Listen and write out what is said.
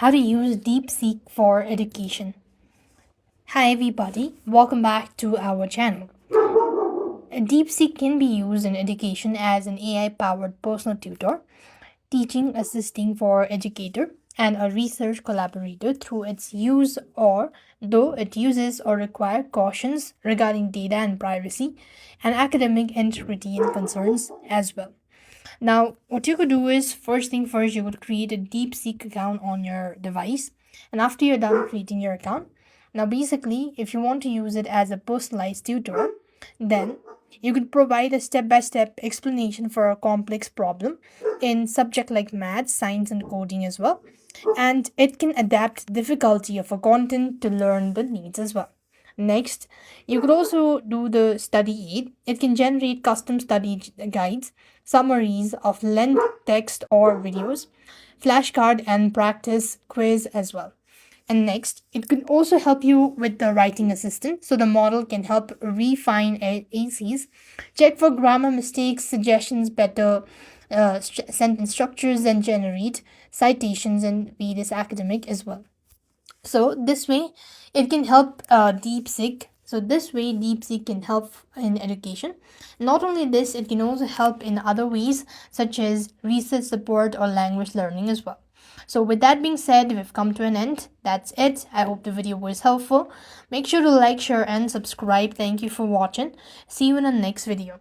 How to use Deepseek for education. Hi everybody, welcome back to our channel. Deepseek can be used in education as an AI-powered personal tutor, teaching assisting for educator, and a research collaborator through its use or though it uses or require cautions regarding data and privacy and academic integrity and concerns as well. Now, what you could do is first thing first, you would create a DeepSeek account on your device. And after you're done creating your account, now basically, if you want to use it as a personalized tutor, then you could provide a step-by-step explanation for a complex problem in subject like math, science, and coding as well. And it can adapt the difficulty of a content to learn the needs as well. Next, you could also do the study aid. It can generate custom guides, summaries of length, text, or videos, flashcard, and practice quiz as well. And next, it can also help you with the writing assistant. So the model can help refine ACs, check for grammar mistakes, suggestions, better sentence structures, and generate citations and various academic as well. So this way it can help DeepSeek can help in education. Not only this, it can also help in other ways such as research support or language learning as well. So with that being said, we've come to an end. That's it. I hope the video was helpful. Make sure to like, share, and subscribe. Thank you for watching. See you in the next video.